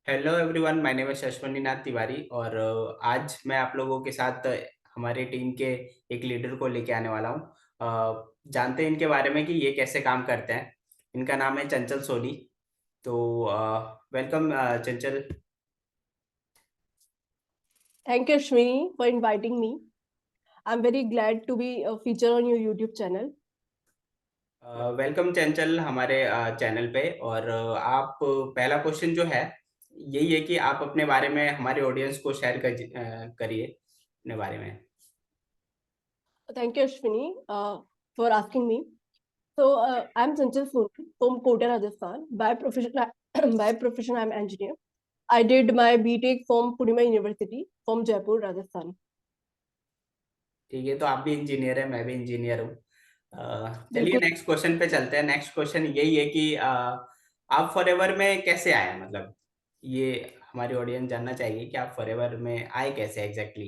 Hello everyone, my name है अश्वनी नाथ तिवारी और आज मैं आप लोगों के साथ हमारे टीम के एक लीडर को लेके आने वाला हूँ। जानते हैं इनके बारे में कि ये कैसे काम करते हैं। इनका नाम है चंचल सोनी। तो welcome Chanchal. Thank you, Ashwini, for inviting me. I'm very glad to be featured on your YouTube channel. Welcome चंचल हमारे चैनल पे। और आप पहला क्वेश्चन जो है यही है कि आप अपने बारे में हमारे ऑडियंस को शेयर करिए अपने बारे में। Thank you, Ashwini, for asking me. I'm Chanchal Soni from Kota, Rajasthan. By profession, by profession, I'm engineer. I did my BTech from Purnima University from Jaipur, Rajasthan. ठीक है, तो आप भी इंजीनियर है, मैं भी इंजीनियर हूँ। चलिए बिल्कुल। नेक्स्ट क्वेश्चन पे चलते हैं। नेक्स्ट क्वेश्चन यही है कि आप फॉरएवर में कैसे आए, मतलब ये हमारी ऑडियंस जानना चाहिए कि आप फॉरएवर में आए कैसे एग्जैक्टली।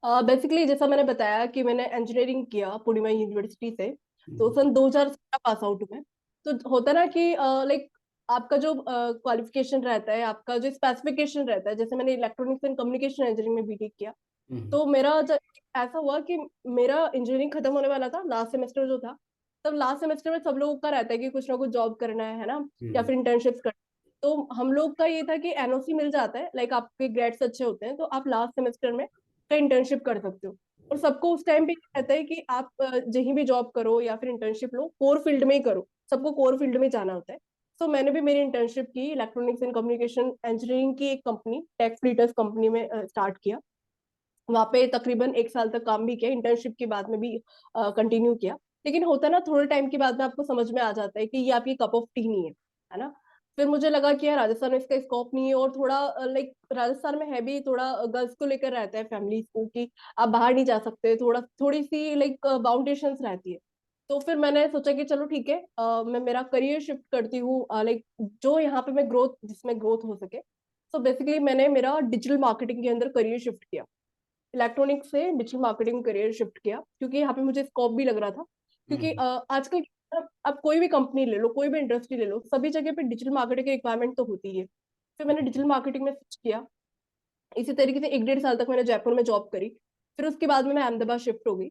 बेसिकली जैसा मैंने बताया कि मैंने इंजीनियरिंग किया पूर्णिमा यूनिवर्सिटी से। तो हम्म। सन 2017 पास आउट में। तो होता ना कि लाइक आपका जो क्वालिफिकेशन रहता है, आपका जो स्पेसिफिकेशन रहता है, जैसे मैंने इलेक्ट्रॉनिक्स एंड कम्युनिकेशन इंजीनियरिंग में बीटेक किया। हम्म। तो ऐसा हुआ कि मेरा इंजीनियरिंग खत्म होने वाला था, लास्ट सेमेस्टर जो था। तब लास्ट सेमेस्टर में सब लोगों का रहता है कि कुछ ना कुछ जॉब करना है ना, या हम्म। फिर इंटर्नशिप्स करना है। तो हम लोग का ये था कि एनओसी मिल जाता है, लाइक आपके ग्रेड्स अच्छे होते हैं तो आप लास्ट सेमेस्टर में का इंटर्नशिप कर सकते हो। और सबको उस टाइम पे कहता है कि आप कहीं भी जॉब करो या फिर इंटर्नशिप लो, कोर फील्ड में ही करो। सबको कोर फील्ड में जाना होता है। तो मैंने भी मेरी इंटर्नशिप की इलेक्ट्रॉनिक्स एंड कम्युनिकेशन इंजीनियरिंग की एक कंपनी टेक फ्रीटर्स कंपनी में स्टार्ट किया। वहां पे तकरीबन 1 साल तक काम भी किया, इंटर्नशिप के बाद में भी कंटिन्यू किया। लेकिन होता है ना, थोड़े टाइम के बाद में आपको समझ में आ जाता है कि ये आपकी कप ऑफ टी नहीं है ना। फिर मुझे लगा कि यार राजस्थान में इसका स्कोप नहीं है, और थोड़ा लाइक राजस्थान में है भी थोड़ा गर्ल्स को लेकर रहता है फैमिली को कि आप बाहर नहीं जा सकते, थोड़ा थोड़ी सी लाइक बाउंडेशंस रहती है। तो फिर मैंने सोचा कि चलो ठीक है, मैं मेरा करियर शिफ्ट करती हूँ, लाइक जो यहाँ पे मैं ग्रोथ जिसमें ग्रोथ हो सके। तो बेसिकली मैंने मेरा डिजिटल मार्केटिंग के अंदर करियर शिफ्ट किया। इलेक्ट्रॉनिक से डिजिटल मार्केटिंग करियर शिफ्ट किया, क्योंकि यहाँ पे मुझे स्कोप भी लग रहा था। क्योंकि हम्म। आजकल आप कोई भी कंपनी ले लो, कोई भी इंडस्ट्री ले लो, सभी जगह पे डिजिटल मार्केटिंग की रिक्वायरमेंट तो होती है। फिर मैंने डिजिटल मार्केटिंग में स्विच किया। इसी तरीके से 1 डेढ़ साल तक मैंने जयपुर में जॉब करी। फिर उसके बाद में मैं अहमदाबाद शिफ्ट हो गई।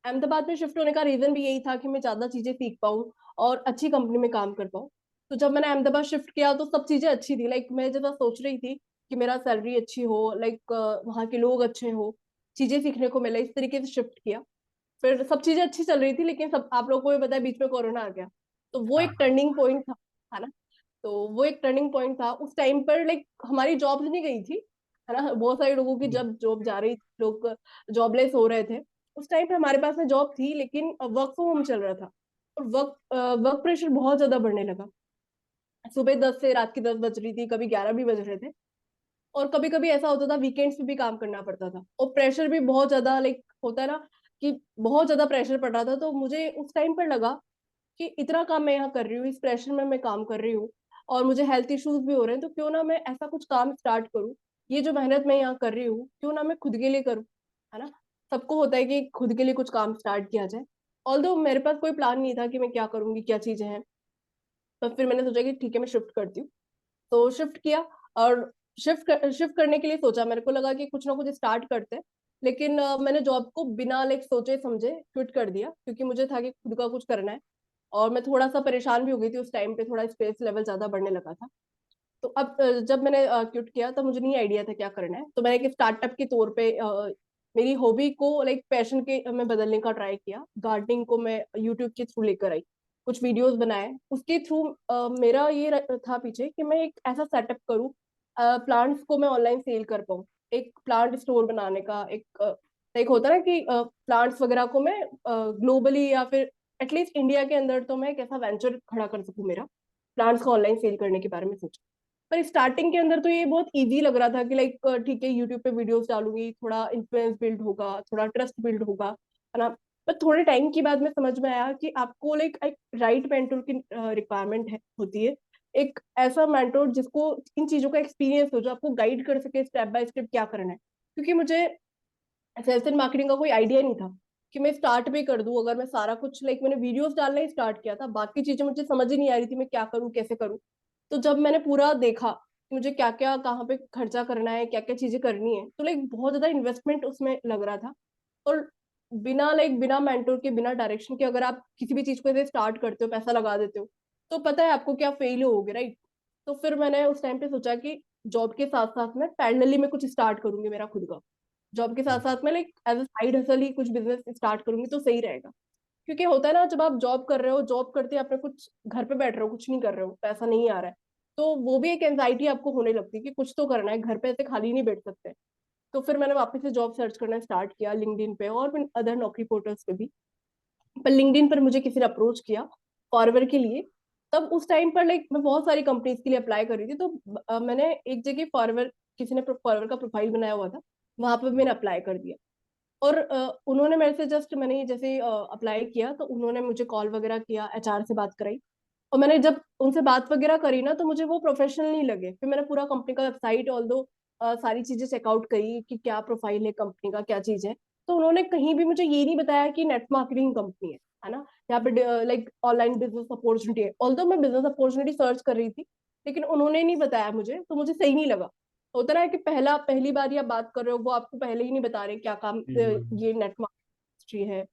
अहमदाबाद में शिफ्ट होने का रीजन भी यही था कि मैं ज्यादा चीजें सीख पाऊँ और अच्छी कंपनी में काम कर पाऊँ। तो जब मैंने अहमदाबाद शिफ्ट किया तो सब चीजें अच्छी थी, लाइक मैं जैसा सोच रही थी कि मेरा सैलरी अच्छी हो, लाइक वहाँ के लोग अच्छे हो, चीजें सीखने को मिले, इस तरीके से शिफ्ट किया। फिर सब चीजें अच्छी चल रही थी, लेकिन सब आप लोगों को भी पता है बीच में कोरोना आ गया। तो वो हाँ एक हाँ। टर्निंग पॉइंट था, है ना। तो वो एक टर्निंग पॉइंट था उस टाइम पर, लाइक हमारी जॉब नहीं गई थी, है ना। बहुत सारे लोगों की हम्म। जब जॉब जा रही थी, लोग जॉबलेस हो रहे थे। उस टाइम पे हमारे पास में जॉब थी, लेकिन वर्क फ्रॉम होम चल रहा था। और वर्क प्रेशर बहुत ज्यादा बढ़ने लगा। सुबह 10 से रात की 10 बज रही थी, कभी 11 भी बज रहे थे। और कभी कभी ऐसा होता था वीकेंड्स पे भी काम करना पड़ता था, और प्रेशर भी बहुत ज्यादा, लाइक होता है ना कि बहुत ज्यादा प्रेशर पड़ रहा था। तो मुझे उस टाइम पर लगा कि इतना काम मैं यहाँ कर रही हूँ, इस प्रेशर में मैं काम कर रही हूँ, और मुझे हेल्थ इश्यूज भी हो रहे हैं, तो क्यों ना मैं ऐसा कुछ काम स्टार्ट करूँ। ये जो मेहनत मैं यहाँ कर रही हूँ, क्यों ना मैं खुद के लिए करूँ, है ना। सबको होता है कि खुद के लिए कुछ काम स्टार्ट किया जाए। ऑल्दो मेरे पास कोई प्लान नहीं था कि मैं क्या करूंगी, क्या चीजें हैं। तो फिर मैंने सोचा कि ठीक है मैं शिफ्ट करती हूँ। तो शिफ्ट किया। और शिफ्ट करने के लिए सोचा, मेरे को लगा कि कुछ ना कुछ स्टार्ट करते हैं। लेकिन मैंने जॉब को बिना लाइक सोचे समझे क्विट कर दिया, क्योंकि मुझे था कि खुद का कुछ करना है। और मैं थोड़ा सा परेशान भी हो गई थी उस टाइम पे, थोड़ा स्ट्रेस लेवल ज्यादा बढ़ने लगा था। तो अब जब मैंने क्विट किया तब मुझे नहीं आइडिया था क्या करना है। तो मैंने एक स्टार्टअप के तौर पे मेरी हॉबी को लाइक पैशन के में बदलने का ट्राई किया। गार्डनिंग को मैं यूट्यूब के थ्रू लेकर आई, कुछ वीडियोस बनाए उसके थ्रू। मेरा ये था पीछे कि मैं एक ऐसा सेटअप करूँ, प्लांट्स को मैं ऑनलाइन सेल कर पाऊँ। एक प्लांट स्टोर बनाने का एक होता है ना कि प्लांट्स वगैरह को मैं ग्लोबली या फिर एटलीस्ट इंडिया के अंदर तो मैं एक ऐसा वेंचर खड़ा कर सकूं मेरा, प्लांट्स को ऑनलाइन सेल करने के बारे में सोचा। पर स्टार्टिंग के अंदर तो ये बहुत इजी लग रहा था कि लाइक ठीक है यूट्यूब पे वीडियोस डालूंगी, थोड़ा इन्फ्लुएंस बिल्ड होगा, थोड़ा ट्रस्ट बिल्ड होगा, है ना। पर थोड़े टाइम के बाद में समझ में आया कि आपको लाइक एक राइट मेंटोर की रिक्वायरमेंट है होती है। एक ऐसा मेंटोर जिसको इन चीजों का एक्सपीरियंस हो, जो आपको गाइड कर सके स्टेप बाय स्टेप क्या करना है। क्योंकि मुझे सेल्स एंड मार्केटिंग का कोई आइडिया नहीं था कि मैं स्टार्ट भी कर दूं। अगर मैं सारा कुछ लाइक मैंने वीडियोस डालना ही स्टार्ट किया था, बाकी चीजें मुझे समझ ही नहीं आ रही थी मैं क्या करूं कैसे करूं। तो जब मैंने पूरा देखा कि मुझे क्या क्या कहाँ पे खर्चा करना है, क्या क्या चीजें करनी है। तो लाइक बहुत ज्यादा इन्वेस्टमेंट उसमें लग रहा था। और बिना मेंटोर के, बिना डायरेक्शन के अगर आप किसी भी चीज को ऐसे स्टार्ट करते हो, पैसा लगा देते हो, तो पता है आपको क्या फेल होगे, राइट। तो फिर मैंने उस टाइम पे सोचा कि जॉब के साथ साथ में पैरेलली में कुछ स्टार्ट करूंगी मेरा खुद का। जॉब के साथ साथ में like as a side hustle ही कुछ बिजनेस स्टार्ट करूंगी तो सही रहेगा। क्योंकि होता है ना, जब आप जॉब कर रहे हो, जॉब करते आपने कुछ घर पे बैठ रहे हो, कुछ नहीं कर रहे हो, पैसा नहीं आ रहा है, तो वो भी एक एंजाइटी आपको होने लगती है कि कुछ तो करना है, घर पे ऐसे खाली नहीं बैठ सकते। तो फिर मैंने वापस से जॉब सर्च करना स्टार्ट किया लिंक्डइन पे और भी अदर नौकरी पोर्टल्स पे भी। पर लिंक्डइन पर मुझे किसी ने अप्रोच किया फॉरवर्ड के लिए। तब उस टाइम पर लाइक मैं बहुत सारी कंपनीज के लिए अप्लाई कर रही थी, तो मैंने एक जगह फॉरवर्ड, किसी ने फॉरवर्ड का प्रोफाइल बनाया हुआ था, वहां पर मैंने अप्लाई कर दिया। और उन्होंने मेरे से जस्ट, मैंने जैसे अप्लाई किया तो उन्होंने मुझे कॉल वगैरह किया, एचआर से बात कराई। और मैंने जब उनसे बात वगैरह करी ना, तो मुझे वो प्रोफेशनल नहीं लगे। फिर मैंने पूरा कंपनी का वेबसाइट, ऑल दो सारी चीजें चेकआउट करी कि क्या प्रोफाइल है कंपनी का, क्या चीज है। तो उन्होंने कहीं भी मुझे ये नहीं बताया कि नेट मार्केटिंग कंपनी है ना, यहाँ पे लाइक ऑनलाइन बिजनेस अपॉर्चुनिटी है। ऑल्दो मैं बिजनेस अपॉर्चुनिटी सर्च कर रही थी, लेकिन उन्होंने नहीं बताया मुझे, तो मुझे सही नहीं लगा। होता ना है कि पहली बार ही आप बात कर रहे हो, वो आपको पहले ही नहीं बता रहे क्या काम हम्म। ये नेट मार्केटिंग है।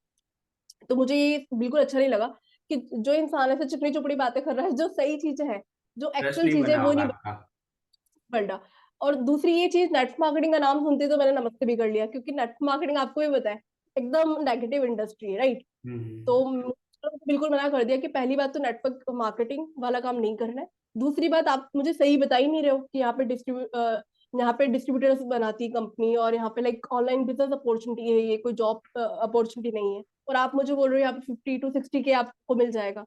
तो मुझे ये बिल्कुल अच्छा नहीं लगा कि जो इंसान ऐसे चिकनी चुपड़ी बातें कर रहा है, जो सही चीजें हैं, जो ट्रस्ट एक्चुअल नहीं चीजें, बना वो होगा नहीं आपका। बढ़ा। और दूसरी ये चीज, नेट मार्केटिंग का नाम सुनते ही तो मैंने नमस्ते भी कर लिया, क्योंकि नेट मार्केटिंग आपको भी पता है एकदम नेगेटिव इंडस्ट्री है, राइट। तो हम्म। मुझे बिल्कुल मना कर दिया कि पहली बात तो नेटवर्क मार्केटिंग वाला काम नहीं करना है। दूसरी बात, आप मुझे सही बता ही नहीं रहे हो कि यहाँ पे डिस्ट्रीब्यूटर्स बनाती कंपनी, और यहाँ पे लाइक ऑनलाइन बिजनेस अपॉर्चुनिटी है, ये कोई जॉब अपॉर्चुनिटी नहीं है। और आप मुझे बोल रहे हो यहाँ पे 50 to 60 के आपको मिल जाएगा।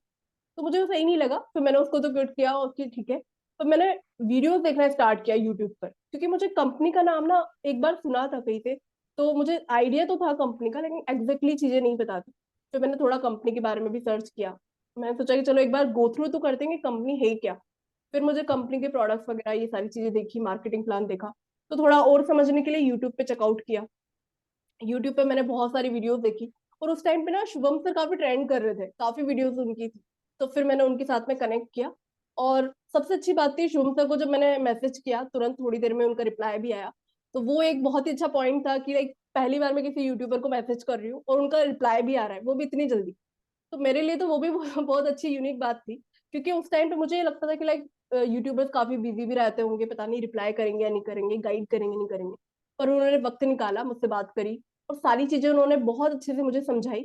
तो मुझे वो सही नहीं लगा, फिर मैंने उसको तो क्विट किया और कि ठीक है। तो मैंने वीडियोस देखना स्टार्ट किया यूट्यूब पर, क्योंकि मुझे कंपनी का नाम ना एक बार सुना था कहीं से, तो मुझे आइडिया तो था कंपनी का, लेकिन एग्जैक्टली चीजें नहीं पता थी। फिर मैंने थोड़ा कंपनी के बारे में भी सर्च किया। मैंने सोचा कि चलो एक बार गो थ्रू तो करते हैं कि कंपनी है क्या। फिर मुझे कंपनी के प्रोडक्ट्स वगैरह ये सारी चीजें देखी, मार्केटिंग प्लान देखा। तो थोड़ा और समझने के लिए यूट्यूब पे चेकआउट किया। यूट्यूब पे मैंने बहुत सारी वीडियोस देखी। और उस टाइम पे ना शुभम सर काफी ट्रेंड कर रहे थे, काफी वीडियोस उनकी थी। तो फिर मैंने उनके साथ में कनेक्ट किया। और सबसे अच्छी बात थी, शुभम सर को जब मैंने मैसेज किया तुरंत थोड़ी देर में उनका रिप्लाई भी आया। तो वो एक बहुत ही अच्छा पॉइंट था कि लाइक पहली बार मैं किसी यूट्यूबर को मैसेज कर रही हूँ और उनका रिप्लाई भी आ रहा है, वो भी इतनी जल्दी। तो मेरे लिए तो वो भी बहुत अच्छी यूनिक बात थी। क्योंकि उस टाइम पे मुझे ये लगता था कि लाइक यूट्यूबर्स काफी बिजी भी रहते होंगे, पता नहीं रिप्लाई करेंगे या नहीं करेंगे, गाइड करेंगे नहीं करेंगे। पर उन्होंने वक्त निकाला, मुझसे बात करी, और सारी चीजें उन्होंने बहुत अच्छे से मुझे समझाई।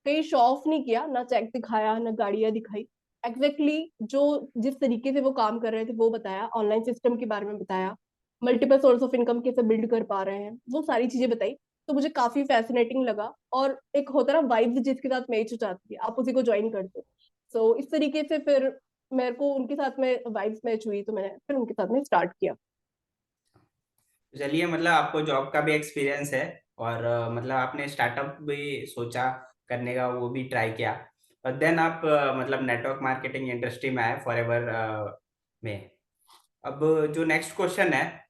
कहीं शो ऑफ नहीं किया, ना चेक दिखाया, ना गाड़ियां दिखाई। एग्जैक्टली जो जिस तरीके से वो काम कर रहे थे वो बताया, ऑनलाइन सिस्टम के बारे में बताया, मल्टीपल सोर्स ऑफ इनकम कैसे बिल्ड कर पा रहे हैं, वो सारी चीजें बताई। तो मुझे काफी फैसिनेटिंग लगा। और एक होता है ना वाइब्स जिसके साथ मैच हो जाती है, आप उसी को ज्वाइन करते हो। सो इस तरीके से फिर मेरे को उनके साथ में वाइब्स मैच हुई, तो मैंने फिर उनके साथ में स्टार्ट किया। चलिए, मतलब आपको जॉब का भी एक्सपीरियंस है, और मतलब आपने स्टार्टअप भी सोचा करने का, वो भी ट्राई किया, और देन आप मतलब नेटवर्क मार्केटिंग इंडस्ट्री में आए फॉरएवर में। अब जो नेक्स्ट क्वेश्चन है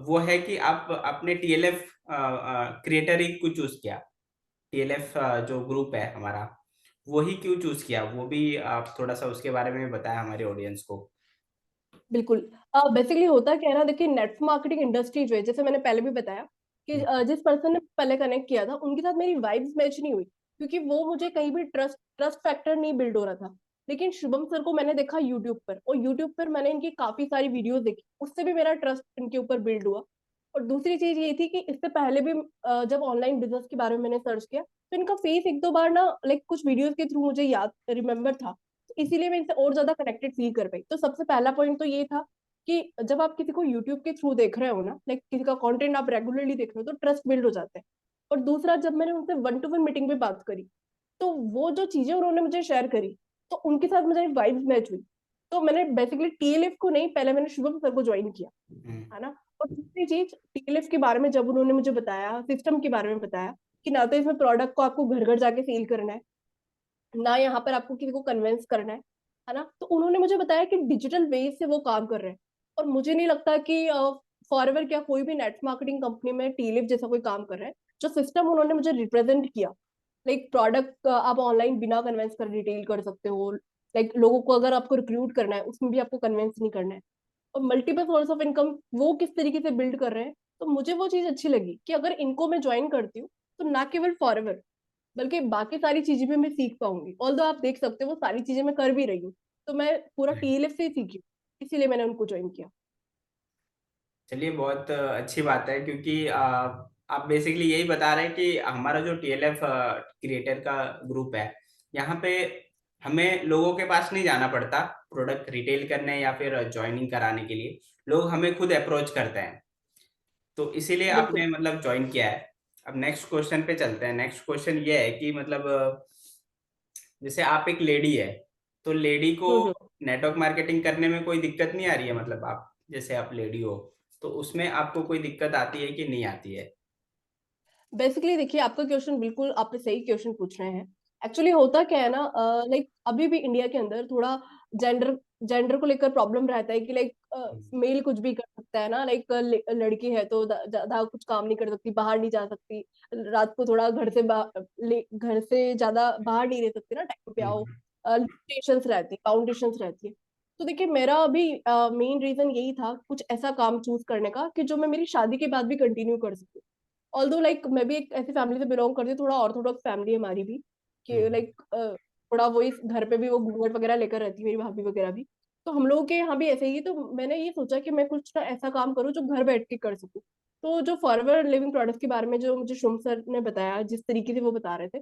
वो है कि आप अपने टीएलएफ क्रिएटर ही क्यों चूज किया? टीएलएफ जो ग्रुप है हमारा, वही क्यों चूज किया? वो भी आप थोड़ा सा उसके बारे में बताया हमारे ऑडियंस को। बिल्कुल। बेसिकली होता क्या है ना, देखिए नेटवर्क मार्केटिंग इंडस्ट्री जो है, जैसे मैंने पहले भी बताया कि हम्म। जिस पर्सन ने पहले कनेक्ट किया था उनके साथ मेरी वाइब्स मैच नहीं हुई, क्योंकि वो मुझे कहीं भी ट्रस्ट ट्रस्ट फैक्टर नहीं बिल्ड हो रहा था। लेकिन शुभम सर को मैंने देखा यूट्यूब पर, और यूट्यूब पर मैंने इनकी काफी सारी वीडियोस देखी, उससे भी मेरा ट्रस्ट इनके ऊपर बिल्ड हुआ। और दूसरी चीज ये थी कि इससे पहले भी जब ऑनलाइन बिजनेस के बारे में मैंने सर्च किया, तो इनका फेस एक दो बार ना लाइक कुछ वीडियोस के थ्रू मुझे याद रिमेम्बर था। तो इसीलिए मैं इनसे और ज्यादा कनेक्टेड फील कर पाई। तो सबसे पहला पॉइंट तो ये था कि जब आप किसी को यूट्यूब के थ्रू देख रहे हो ना, लाइक किसी का कंटेंट आप रेगुलरली देख रहे हो, तो ट्रस्ट बिल्ड हो जाता है। और दूसरा, जब मैंने उनसे वन टू वन मीटिंग पे बात करी, तो वो जो चीजें उन्होंने मुझे शेयर करी, तो उनके साथ मुझे वाइब्स मैच हुई। तो मैंने बेसिकली टीएलएफ को नहीं, पहले मैंने शुभम सर को ज्वाइन किया, हम्म। है ना। और दूसरी चीज, टीएलएफ के बारे में जब उन्होंने मुझे बताया, सिस्टम के बारे में बताया कि ना तो इसमें प्रोडक्ट को आपको घर घर जाके सेल करना है, ना यहाँ पर आपको किसी को कन्विंस करना है ना। तो उन्होंने मुझे बताया कि डिजिटल वे से वो काम कर रहे हैं। और मुझे नहीं लगता कि फॉरएवर क्या कोई भी नेट मार्केटिंग कंपनी में टीलिप जैसा कोई काम कर रहा है। जो सिस्टम उन्होंने मुझे रिप्रेजेंट किया, लाइक प्रोडक्ट आप ऑनलाइन बिना कन्विंस कर रिटेल कर सकते हो। लाइक लोगों को अगर आपको रिक्रूट करना है, उसमें भी आपको कन्विंस नहीं करना है। और मल्टीपल सोर्स ऑफ इनकम वो किस तरीके से बिल्ड कर रहे हैं। तो मुझे वो चीज अच्छी लगी कि अगर इनको मैं ज्वाइन करती हूँ तो ना केवल फॉरएवर बल्कि बाकी सारी चीजें भी मैं सीख पाऊंगी। ऑल्दो आप देख सकते हो वो सारी चीजें मैं कर भी रही हूँ, तो मैं पूरा टीएलएफ से ही सीखी हूँ, इसीलिए मैंने उनको ज्वाइन किया। चलिए बहुत अच्छी बात है, क्योंकि आप बेसिकली यही बता रहे हैं कि हमारा जो टीएलएफ क्रिएटर का ग्रुप है, यहाँ पे हमें लोगों के पास नहीं जाना पड़ता प्रोडक्ट रिटेल करने या फिर ज्वाइनिंग कराने के लिए। लोग हमें खुद अप्रोच करते हैं, तो इसीलिए बिल्कुल। आपने मतलब ज्वाइन किया है। अब नेक्स्ट क्वेश्चन पे चलते हैं। नेक्स्ट क्वेश्चन ये है कि मतलब जैसे आप एक लेडी है, तो लेडी को हम्म। नेटवर्क मार्केटिंग करने में कोई दिक्कत नहीं आ रही है? मतलब आप जैसे आप लेडी हो, तो उसमें आपको कोई दिक्कत आती है कि नहीं आती है? बेसिकली देखिए, आपका क्वेश्चन बिल्कुल आपने सही क्वेश्चन पूछ रहे हैं। एक्चुअली होता क्या है ना, लाइक अभी भी इंडिया के अंदर थोड़ा जेंडर जेंडर को लेकर प्रॉब्लम रहता है कि लाइक हम्म, मेल कुछ भी कर सकता है ना, लाइक लड़की है तो ज्यादा कुछ काम नहीं कर सकती, बाहर नहीं जा सकती, रात को थोड़ा घर से ज्यादा बाहर नहीं रह सकती ना, टाइम पे आओ, हम्म, लिमिटेशंस रहती है, बाउंडेशंस रहती है। तो देखिए मेरा अभी मेन रीजन यही था कुछ ऐसा काम चूज करने का कि जो मैं मेरी शादी के बाद भी कंटिन्यू कर सकूं। ऑल्दो लाइक मैं भी एक ऐसी फैमिली से बिलोंग करती हूँ, थोड़ा ऑर्थोडॉक्स फैमिली है हमारी भी, कि हम्म, लाइक थोड़ा वही घर पे भी वो घूंघट वगैरह लेकर रहती है मेरी भाभी वगैरह भी। तो हम लोगों के यहाँ भी ऐसे ही है, तो मैंने ये सोचा कि मैं कुछ ना ऐसा काम करूँ जो घर बैठ के कर सकूँ। तो जो फॉरएवर लिविंग प्रोडक्ट्स के बारे में जो मुझे शुभ सर ने बताया, जिस तरीके से वो बता रहे थे,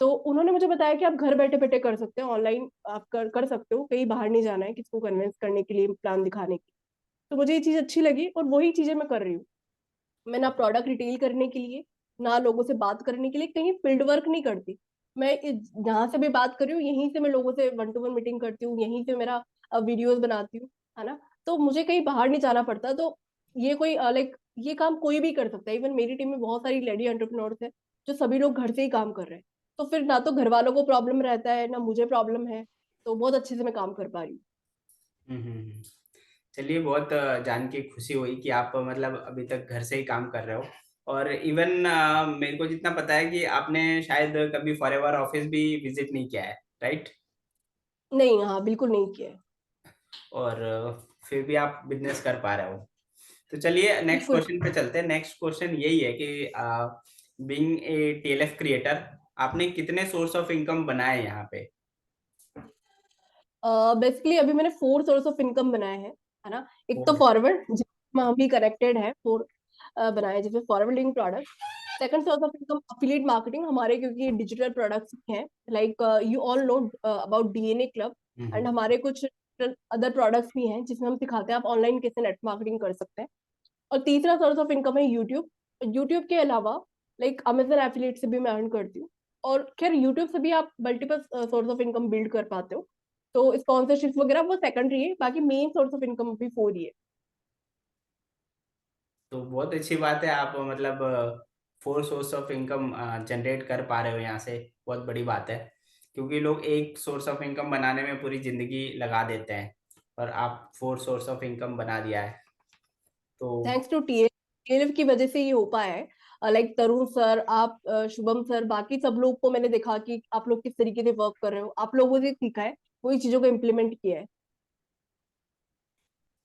तो उन्होंने मुझे बताया कि आप घर बैठे बैठे कर सकते हो, ऑनलाइन आप कर सकते हो, कहीं बाहर नहीं जाना है किसी को कन्विंस करने के लिए, प्लान दिखाने के लिए। तो मुझे ये चीज अच्छी लगी और वही चीजें मैं कर रही हूँ। मैं ना प्रोडक्ट रिटेल करने के लिए, ना लोगों से बात करने के लिए कहीं फील्ड वर्क नहीं करती। मैं जहां से भी बात कर रही हूँ यहीं से मैं लोगों से वन टू वन मीटिंग करती हूँ, यहीं से मेरा वीडियोस बनाती हूँ, है ना। तो मुझे कहीं बाहर नहीं जाना पड़ता। तो ये कोई लाइक ये काम कोई भी कर सकता है। इवन मेरी टीम में बहुत सारी लेडी एंटरप्रेन्योर्स है जो सभी लोग घर से ही काम कर रहे हैं। तो फिर ना तो घर वालों को प्रॉब्लम रहता है ना मुझे प्रॉब्लम है, तो बहुत अच्छे से मैं काम कर पा रही हूँ। हम्म, चलिए बहुत जान के खुशी हुई कि आप मतलब अभी तक घर से ही काम कर रहे हो। और इवन मेरे को जितना पता है कि आपने शायद कभी फॉरएवर ऑफिस भी विजिट नहीं किया है, राइट? नहीं, हाँ बिल्कुल नहीं किया है। और फिर भी आप बिजनेस कर पा रहे हो। तो चलिए नेक्स्ट बिल्कुल। क्वेश्चन पे चलते हैं। नेक्स्ट क्वेश्चन यही है कि बीइंग ए टीएलएफ क्रिएटर, आपने कितने सोर्स ऑफ इनकम बनाए यहाँ पे? बेसिकली अभी मैंने 4 सोर्स ऑफ इनकम बनाए हैं, है ना। एक तो और फॉरवर्ड जिसमें हम भी कनेक्टेड है, फोर बनाए जिसमें forwarding product. Second source of income affiliate marketing हमारे, क्योंकि डिजिटल प्रोडक्ट्स हैं, like you all know about DNA club. And hmm, हमारे कुछ अदर प्रोडक्ट्स भी हैं जिसमें हम सिखाते हैं आप ऑनलाइन कैसे नेट मार्केटिंग कर सकते हैं। और तीसरा सोर्स ऑफ इनकम है यूट्यूब। यूट्यूब के अलावा लाइक अमेजन एफिलिएट से भी मैं अर्न करती हूँ। और खैर यूट्यूब से भी आप multiple source of income build कर पाते हो। तो स्पॉन्सरशिप वगैरह वो सेकेंडरी है, बाकी मेन सोर्स ऑफ इनकम भी 4 ही है। तो बहुत अच्छी बात है, आप मतलब four source of income generate कर पा रहे हो यहाँ से। बहुत बड़ी बात है, क्योंकि लोग एक सोर्स ऑफ इनकम बनाने में पूरी जिंदगी लगा देते हैं, और आप फोर सोर्स ऑफ इनकम बना दिया है। तो थैंक्स टू टीएलएफ की वजह से ये हो पाया है। लाइक तरुण सर, आप शुभम सर, बाकी सब लोग को मैंने देखा कि आप लोग किस तरीके से वर्क कर रहे हो, आप लोगों से सीखा है, वही चीजों को इम्प्लीमेंट किया है।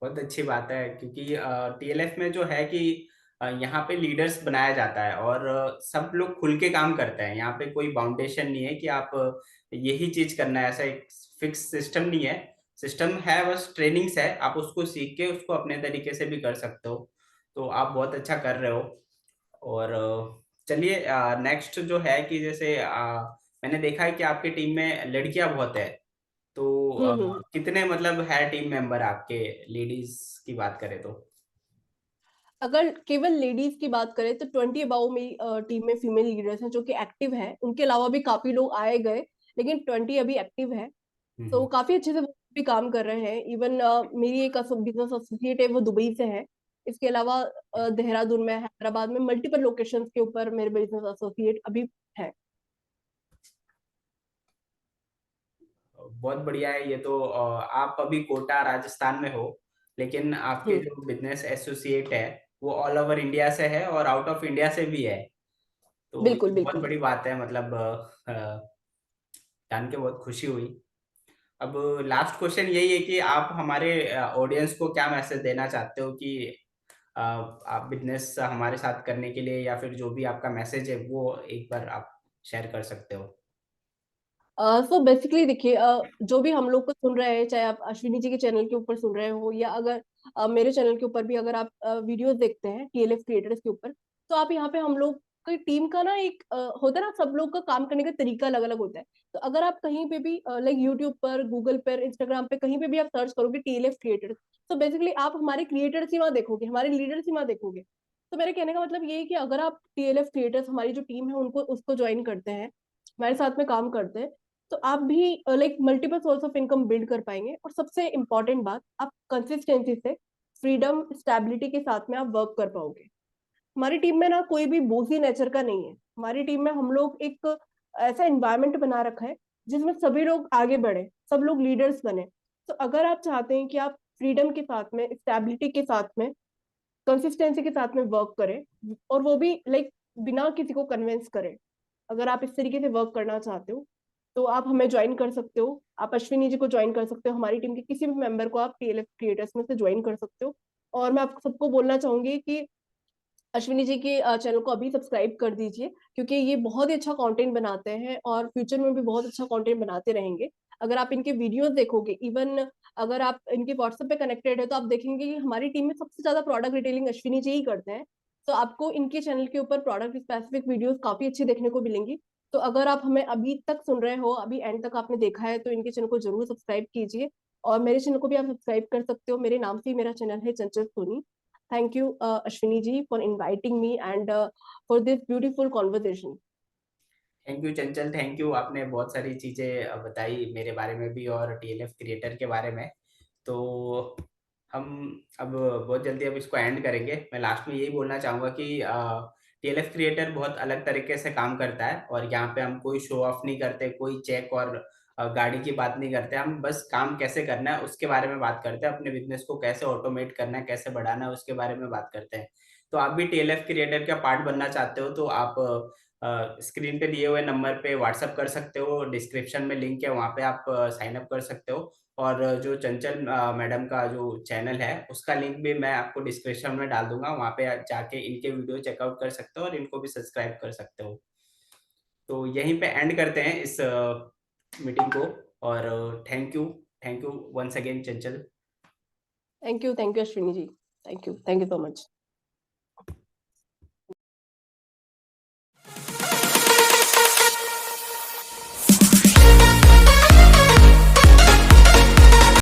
बहुत अच्छी बात है, क्योंकि टीएलएफ में जो है कि यहाँ पे लीडर्स बनाया जाता है, और सब लोग खुल के काम करते हैं। यहाँ पे कोई बाउंडेशन नहीं है कि आप यही चीज करना है, ऐसा एक फिक्स सिस्टम नहीं है। सिस्टम है, बस ट्रेनिंग्स है, आप उसको सीख के उसको अपने तरीके से भी कर सकते हो। तो आप बहुत अच्छा कर रहे हो। और चलिए नेक्स्ट जो है कि जैसे मैंने देखा है कि आपकी टीम में लड़कियां बहुत है, तो हम्म। कितने मतलब है टीम मेंबर आपके, लेडीज की बात करें तो? अगर केवल लेडीज की बात करें तो 20 अबाउ मेरी टीम में फीमेल लीडर्स हैं जो कि एक्टिव हैं। उनके अलावा भी काफी लोग आए गए, लेकिन 20 अभी एक्टिव है। तो हम्म, काफी अच्छे से वो भी काम कर रहे हैं। इवन मेरी एक बिजनेस एसोसिएट है, वो दुबई से है। इसके अलावा देहरादून में, हैदराबाद में, मल्टीपल लोकेशंस के ऊपर मेरे बिजनेस एसोसिएट अभी है। बहुत बढ़िया है ये तो। आप अभी कोटा राजस्थान में हो, लेकिन आपके हम्म। जो बिजनेस एसोसिएट है वो ऑल ओवर इंडिया से है और आउट ऑफ इंडिया से भी है। तो बिल्कुल ये बहुत बिल्कुल। बड़ी बात है, मतलब जान के बहुत खुशी हुई। अब लास्ट क्वेश्चन यही है कि आप हमारे ऑडियंस को क्या मैसेज देना चाहते हो कि आप बिज़नेस हमारे साथ करने के लिए या फिर जो भी आपका मैसेज है वो एक बार आप शेयर कर सकते हो? सो बेसिकली देखिए, जो भी हम लोग को सुन रहे हैं, चाहे आप अश्विनी जी के चैनल के ऊपर सुन रहे हो या अगर मेरे चैनल के ऊपर भी अगर आप वीडियोस देखते हैं टीएलएफ क्रिएटर्स के ऊपर, तो आप यहाँ पे हम लोग की टीम का ना एक होता है ना, सब लोग का काम करने का तरीका अलग अलग होता है। तो अगर आप कहीं पे भी लाइक यूट्यूब पर, गूगल पर, इंस्टाग्राम पे, कहीं पे भी आप सर्च करोगे टीएलएफ क्रिएटर्स, तो बेसिकली आप हमारे क्रिएटर्स ही वहाँ देखोगे, हमारे लीडर्स ही वहाँ देखोगे। तो मेरे कहने का मतलब ये है कि अगर आप टीएलएफ क्रिएटर्स, हमारी जो टीम है, उनको उसको ज्वाइन करते हैं, हमारे साथ में काम करते हैं, तो आप भी like multiple source of income build कर पाएंगे। और सबसे इंपॉर्टेंट बात, आप कंसिस्टेंसी से, फ्रीडम, स्टेबिलिटी के साथ में आप वर्क कर पाओगे। हमारी टीम में ना कोई भी बोझी नेचर का नहीं है। हमारी टीम में हम लोग एक ऐसा एनवायरनमेंट बना रखा है जिसमें सभी लोग आगे बढ़े, सब लोग लीडर्स बने। तो अगर आप चाहते हैं कि आप फ्रीडम के साथ में, स्टेबिलिटी के साथ में, कंसिस्टेंसी के साथ में वर्क करें, और वो भी लाइक बिना किसी को कन्विंस करें, अगर आप इस तरीके से वर्क करना चाहते हो, तो आप हमें ज्वाइन कर सकते हो। आप अश्विनी जी को ज्वाइन कर सकते हो, हमारी टीम के किसी भी मेंबर को आप टीएलएफ क्रिएटर्स में से ज्वाइन कर सकते हो। और मैं आप सबको बोलना चाहूंगी कि अश्विनी जी के चैनल को अभी सब्सक्राइब कर दीजिए, क्योंकि ये बहुत ही अच्छा कंटेंट बनाते हैं और फ्यूचर में भी बहुत अच्छा कंटेंट बनाते रहेंगे। अगर आप इनके वीडियोस देखोगे, इवन अगर आप इनके व्हाट्सएप पे कनेक्टेड है, तो आप देखेंगे कि हमारी टीम में सबसे ज्यादा प्रोडक्ट रिटेलिंग अश्विनी जी ही करते हैं। तो आपको इनके चैनल के ऊपर प्रोडक्ट स्पेसिफिक वीडियोस काफी अच्छी देखने को मिलेंगी। तो अगर आप हमें अभी तक सुन रहे हो, अभी एंड तक आपने देखा है, तो इनके चैनल को जरूर सब्सक्राइब कीजिए। और मेरे चैनल को भी आप सब्सक्राइब कर सकते हो, मेरे नाम से ही मेरा चैनल है, चंचल Soni. Thank you, Ashwini ji, for inviting me and for this beautiful conversation. Thank you Chanchal, thank you. आपने बहुत सारी चीज़ें बताई मेरे बारे में भी और टीएलएफ क्रिएटर के बारे में। तो हम अब बहुत जल्दी अब इसको एंड करेंगे। मैं लास्ट में यही बोलना चाहूँगा कि टीएलएफ क्रिएटर बहुत अलग तरीके से काम करता है और यहाँ पे हम कोई शो ऑफ नहीं करते, कोई चेक और गाड़ी की बात नहीं करते। हम बस काम कैसे करना है उसके बारे में बात करते हैं, अपने बिज़नेस को कैसे ऑटोमेट करना है, कैसे बढ़ाना है उसके बारे में बात करते हैं। तो आप भी टीएलएफ क्रिएटर का पार्ट बनना चाहते हो तो आप स्क्रीन पे दिए हुए नंबर पे व्हाट्सएप कर सकते हो, डिस्क्रिप्शन में लिंक है वहाँ पे आप साइन अप कर सकते हो। और जो चंचल मैडम का जो चैनल है उसका लिंक भी मैं आपको डिस्क्रिप्शन में डाल दूँगा, वहाँ पे जाके इनके वीडियो चेकआउट कर सकते हो और इनको भी सब्सक्राइब कर सकते हो। तो यहीं पे एंड करते हैं इस मीटिंग को और thank you once again Chanchal. Thank you, Ashwini ji. Thank you so much.